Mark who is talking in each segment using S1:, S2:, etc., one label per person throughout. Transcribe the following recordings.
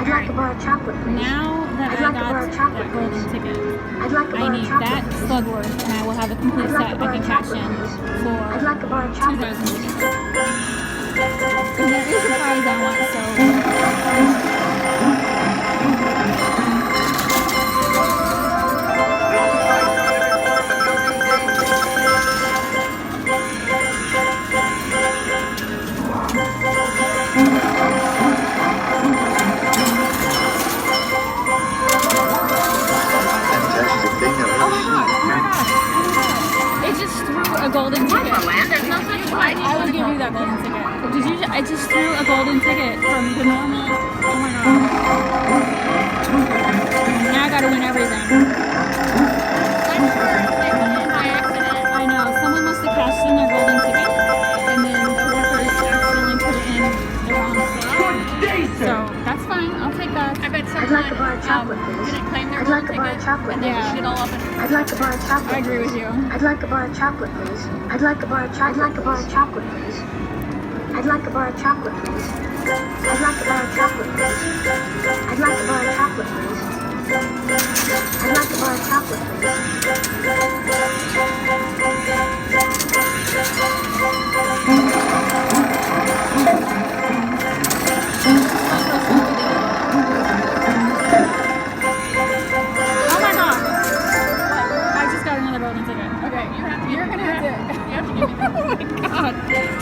S1: I'd like a bar of chocolate, please.
S2: Now that I got that golden ticket, I need that Slugworth, and I will have a complete set I can cash in for 2,000 tickets. And there is a prize I want, so... A golden ticket. I would give you that golden ticket. I just threw a golden ticket from the normal. Oh my god. Now I gotta win everything. I know. Someone must have cashed in their golden ticket and then the workers accidentally put it in the wrong slot. So that's fine. I'll take that. I bet someone didn't claim their golden ticket and they just it all up and
S1: I'd like a bar of chocolate.
S2: I agree with you.
S1: I'd like a bar of chocolate, please. I'd like a bar of chocolate. I'd like a bar of chocolate, please. I'd like a bar of chocolate, please. I'd like a bar of chocolate, please. I'd like a bar of chocolate, please. I'd like a bar of chocolate, please.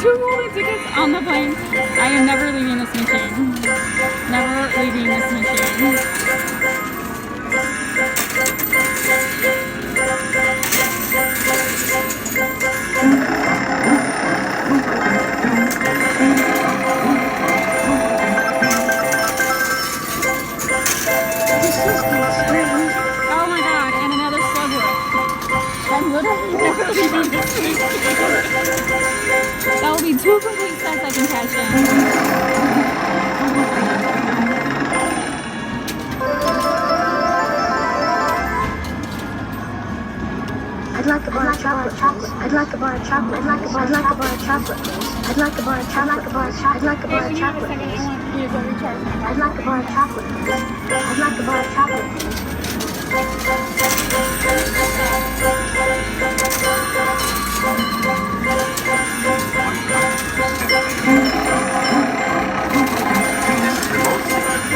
S2: Two golden tickets on the plane. I am never leaving this machine. Never leaving this machine. Oh my god, and another Slugworth. I'm literally never leaving this machine. That will be 2 complete sets I can cash in.
S1: I'd like a bar of chocolate, please. I'd like a bar of chocolate. I'd like a bar of chocolate, please. I'd like a bar of chocolate. I'd like a bar of chocolate, please. I'd like a bar of chocolate, please. I'd like a bar of chocolate, please.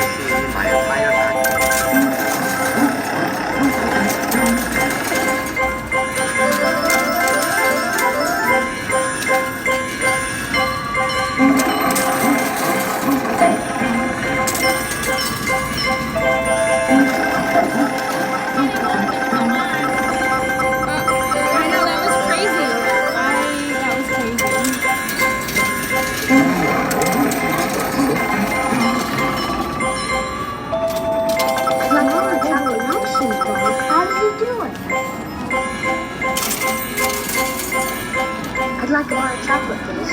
S1: I'd like a bar of chocolate, please.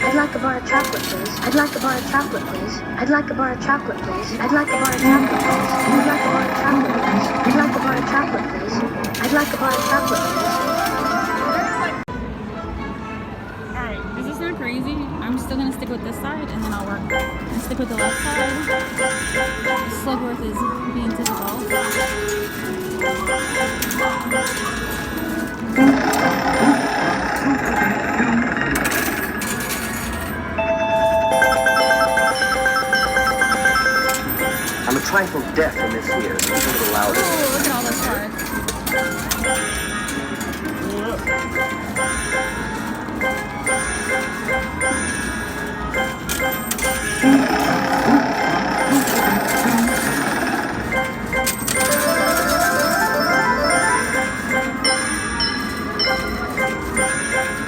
S1: I'd like a bar of chocolate, please. I'd like a bar of chocolate, please. I'd like a bar of chocolate, please. I'd like a bar of chocolate, please. I'd like a bar of chocolate, please. I'd like a bar of chocolate, please. I'd like a bar of chocolate, please.
S2: Alright, is this not crazy? I'm still gonna stick with this side and then I'll work and stick with the left side. Slugworth is being difficult.
S3: I'm a trifle deaf in this ear. Speak a little louder.
S2: Oh, look at all those cards.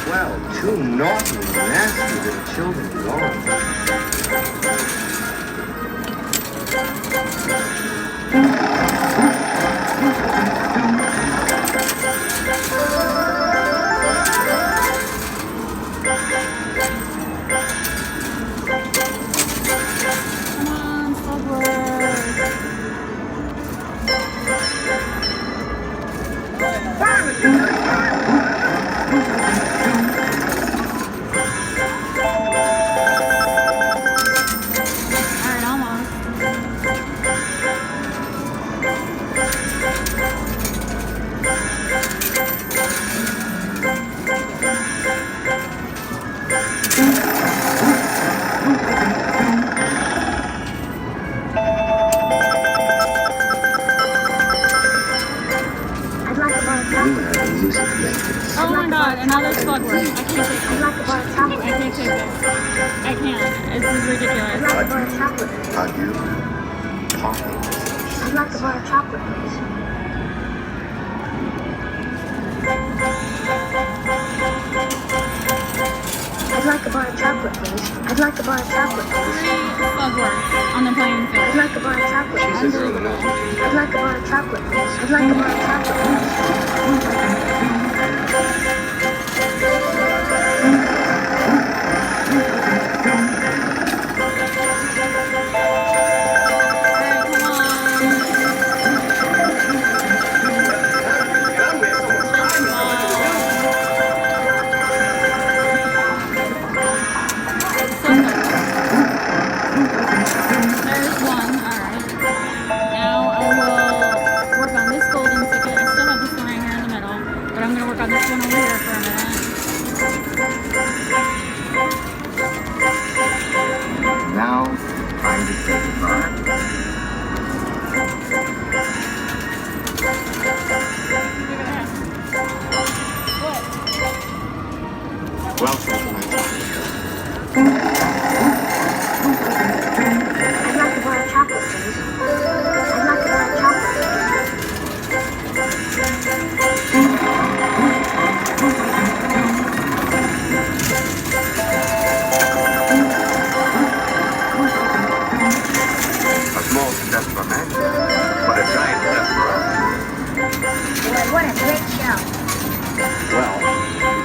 S3: Well, two naughty, nasty little children belong.
S1: I'd like a bar of chocolate, please.
S3: How do you party?
S1: I'd like a bar of chocolate, please. I'd like a bar of chocolate, please. I'd like a bar of chocolate, please.
S2: 3 slug works on the playing
S1: I'd
S2: field.
S1: like a bar of chocolate,
S3: She's a
S1: please.
S3: girl that knows what she's
S1: I'd like a bar of chocolate, please. I'd like a bar of chocolate,
S2: There's one. Alright. Now I will work on this golden ticket. I still have this one right here in the middle. But I'm going to work on this one over here for a minute.
S3: now trying to say goodbye. Well, since my time.
S1: I'd like a bar of chocolate, please. I'd like a bar of chocolate,
S3: A small step for man, but a giant step for us.
S1: Boy, what a great show.
S3: Well, we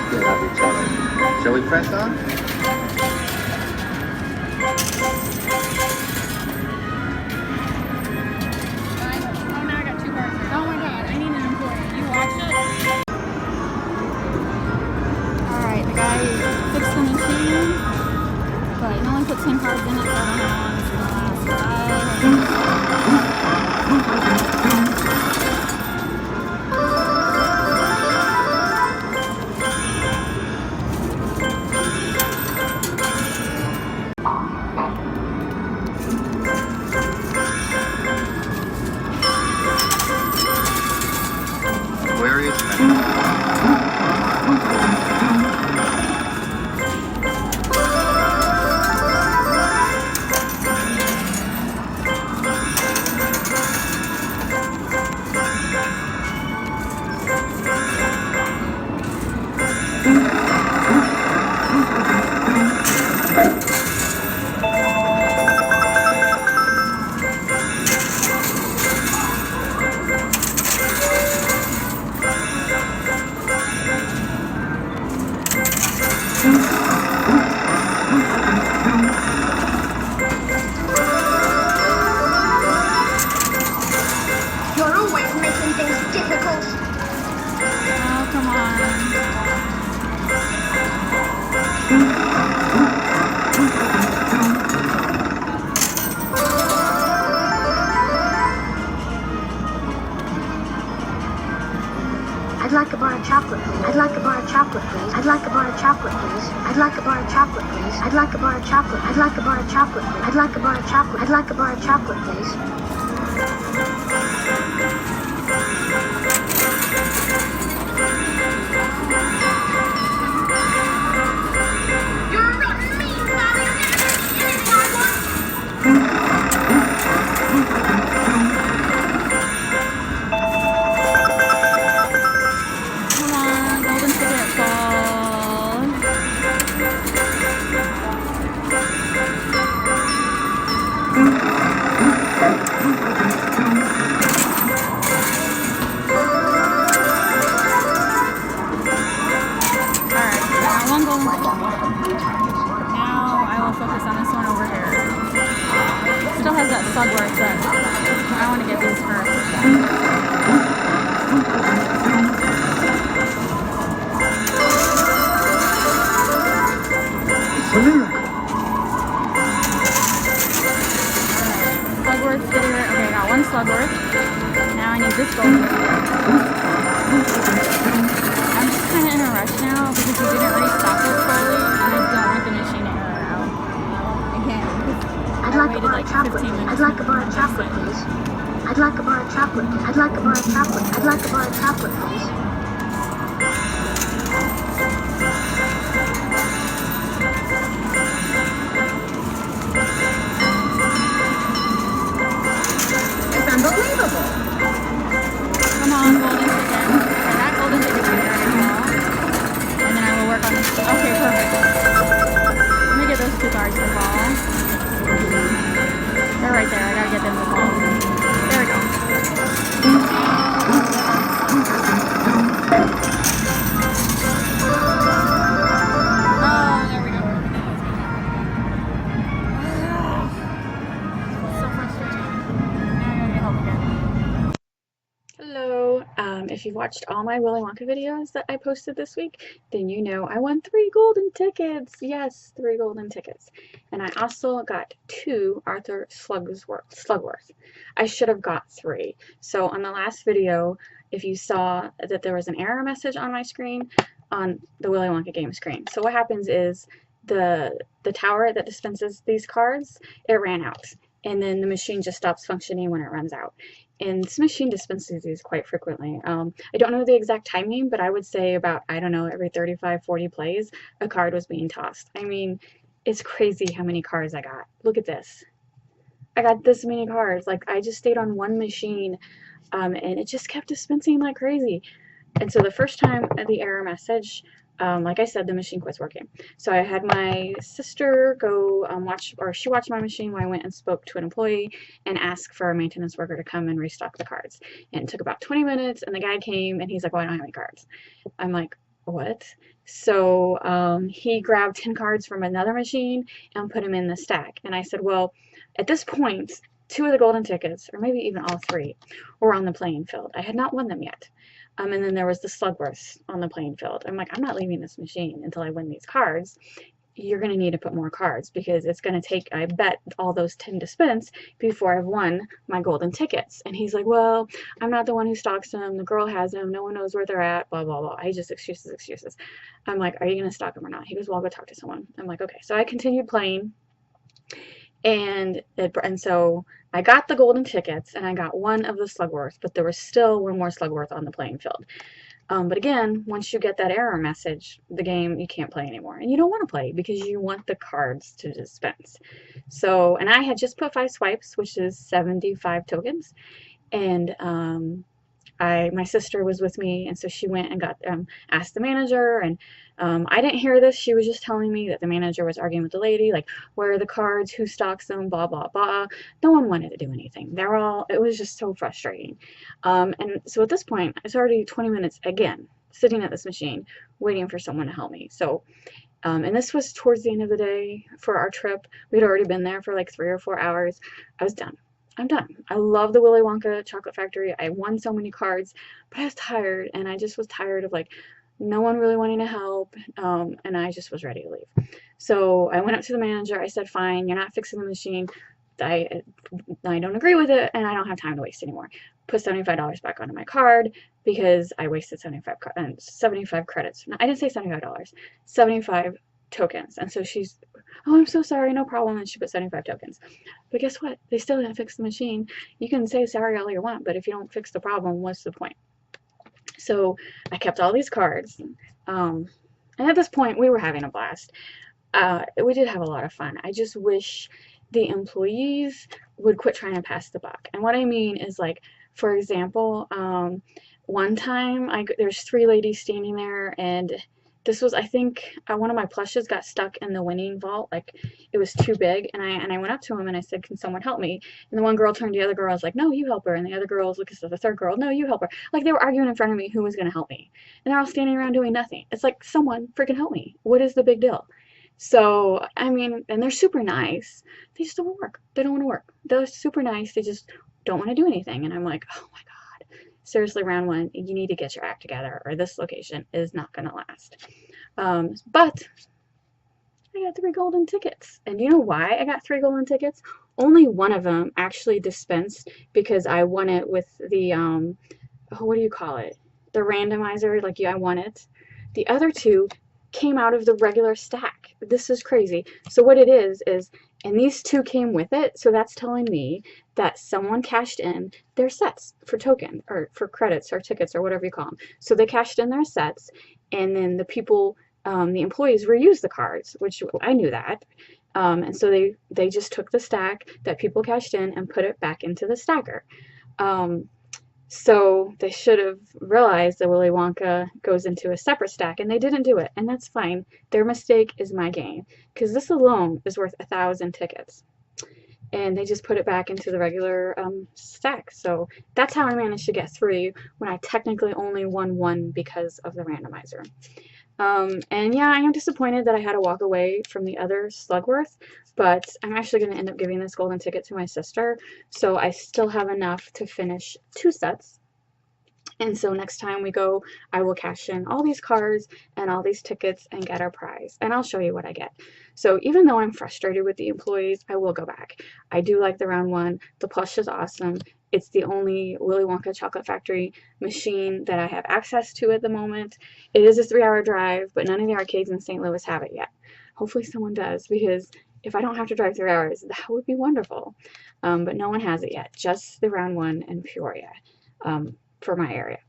S3: still love each other. Shall we press on?
S2: Oh, now I got 2 bars here. Oh my god, I need an employee. You watch it? Alright, the guy fixed the machine, but he only put 10 cards in it, so I don't know how long it's gonna
S3: Aquarius and
S1: You're always making things difficult.
S2: Oh, come on.
S1: I'd like a bar of chocolate, please. I'd like a bar of chocolate, please. I'd like a bar of chocolate, please. I'd like a bar of chocolate, please. I'd like a bar of chocolate. I'd like a bar of chocolate, please. I'd like a bar of chocolate. I'd like a bar of chocolate, please. You're a rotten mean, Bobby.
S2: Come on, golden ticket ball. Alright, now one golden ticket. Now I will focus on this one over here. Still has that slug where it's at. I want to get these first.
S3: it's a miracle.
S2: Slugworth's getting it. Okay, I got 1 slugworth. Now I need this golden ticket. I'm just kind of in a rush now because we didn't restock it fully, and I don't want the machine to error out again.
S1: I'd like a bar
S2: Waited
S1: of
S2: like
S1: chocolate.
S2: 15 minutes.
S1: I'd like a bar of chocolate, please. I'd like a bar of chocolate. I'd like a bar of chocolate. I'd like a bar of chocolate, please.
S2: If you've watched all my Willy Wonka videos that I posted this week, then you know I won 3 golden tickets. Yes, 3 golden tickets. And I also got 2 Arthur Slugworth. I should have got 3. So on the last video, if you saw that there was an error message on my screen, on the Willy Wonka game screen. So what happens is the tower that dispenses these cards, it ran out. And then the machine just stops functioning when it runs out. And this machine dispenses these quite frequently. I don't know the exact timing, but I would say about, I don't know, every 35, 40 plays, a card was being tossed. I mean, it's crazy how many cards I got. Look at this. I got this many cards. Like, I just stayed on one machine, and it just kept dispensing like crazy. And so the first time the error message, like I said, the machine quits working. So I had my sister go she watched my machine while I went and spoke to an employee and asked for a maintenance worker to come and restock the cards. And it took about 20 minutes, and the guy came, and he's like, well, I don't have any cards. I'm like, what? So he grabbed 10 cards from another machine and put them in the stack. And I said, well, at this point, 2 of the golden tickets, or maybe even all 3, were on the playing field. I had not won them yet. And then there was the Slugworth on the playing field. I'm like, I'm not leaving this machine until I win these cards. You're going to need to put more cards because it's going to take, I bet, all those 10 dispense before I've won my golden tickets. And he's like, well, I'm not the one who stocks them. The girl has them. No one knows where they're at, blah, blah, blah. Just excuses. I'm like, are you going to stock them or not? He goes, well, I'll go talk to someone. I'm like, okay. So I continued playing. And so I got the golden tickets, and I got 1 of the Slugworth, but there was still 1 more Slugworth on the playing field. But again, once you get that error message, the game, you can't play anymore. And you don't want to play because you want the cards to dispense. So, and I had just put 5 swipes, which is 75 tokens. And my sister was with me, and so she went and got asked the manager, and I didn't hear this. She was just telling me that the manager was arguing with the lady, like, where are the cards, who stocks them, blah, blah, blah. No one wanted to do anything. It was just so frustrating. And so at this point, it's already 20 minutes, again, sitting at this machine, waiting for someone to help me. So, and this was towards the end of the day for our trip. We'd already been there for like 3 or 4 hours. I was done. I'm done. I love the Willy Wonka chocolate factory. I won so many cards, but I was tired, and I just was tired of like no one really wanting to help, and I just was ready to leave. So I went up to the manager. I said, fine, you're not fixing the machine. I don't agree with it, and I don't have time to waste anymore. Put $75 back onto my card because I wasted 75 credits. No, I didn't say $75, 75 tokens. And so she's, oh, I'm so sorry, no problem. And she put 75 tokens. But guess what? They still didn't fix the machine. You can say sorry all you want, but if you don't fix the problem, what's the point? So I kept all these cards. And at this point, we were having a blast. We did have a lot of fun. I just wish the employees would quit trying to pass the buck. And what I mean is, like, for example, one time there's 3 ladies standing there, and this was, I think, one of my plushes got stuck in the winning vault. Like, it was too big, and I went up to him and I said, can someone help me? And the one girl turned to the other girl, I was like, no, you help her. And the other girl was looking at the third girl, no, you help her. Like, they were arguing in front of me who was going to help me. And they're all standing around doing nothing. It's like, someone freaking help me. What is the big deal? So, I mean, and they're super nice. They just don't want to work. They don't want to work. They're super nice. They just don't want to do anything. And I'm like, oh my God. Seriously, round 1, you need to get your act together, or this location is not going to last. But I got 3 golden tickets. And you know why I got 3 golden tickets? Only one of them actually dispensed because I won it with the, what do you call it? The randomizer, like, yeah, I won it. The other 2 came out of the regular stack. This is crazy. So what it is, and these 2 came with it, so that's telling me that someone cashed in their sets for token, or for credits, or tickets, or whatever you call them. So they cashed in their sets, and then the people, the employees reused the cards, which I knew that. And so they just took the stack that people cashed in and put it back into the stacker. So they should have realized that Willy Wonka goes into a separate stack, and they didn't do it, and that's fine. Their mistake is my gain, because this alone is worth 1,000 tickets, and they just put it back into the regular stack. So that's how I managed to get 3 when I technically only won 1 because of the randomizer. And yeah, I am disappointed that I had to walk away from the other Slugworth, but I'm actually going to end up giving this golden ticket to my sister, so I still have enough to finish 2 sets. And so next time we go, I will cash in all these cards and all these tickets and get our prize. And I'll show you what I get. So even though I'm frustrated with the employees, I will go back. I do like the round one. The plush is awesome. It's the only Willy Wonka Chocolate Factory machine that I have access to at the moment. It is a 3-hour drive, but none of the arcades in St. Louis have it yet. Hopefully someone does, because if I don't have to drive 3 hours, that would be wonderful. But no one has it yet, just the round one in Peoria. For my area.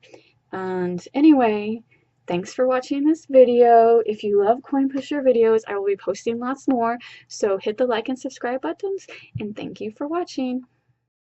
S2: And anyway, thanks for watching this video. If you love coin pusher videos, I will be posting lots more, so hit the like and subscribe buttons, and thank you for watching.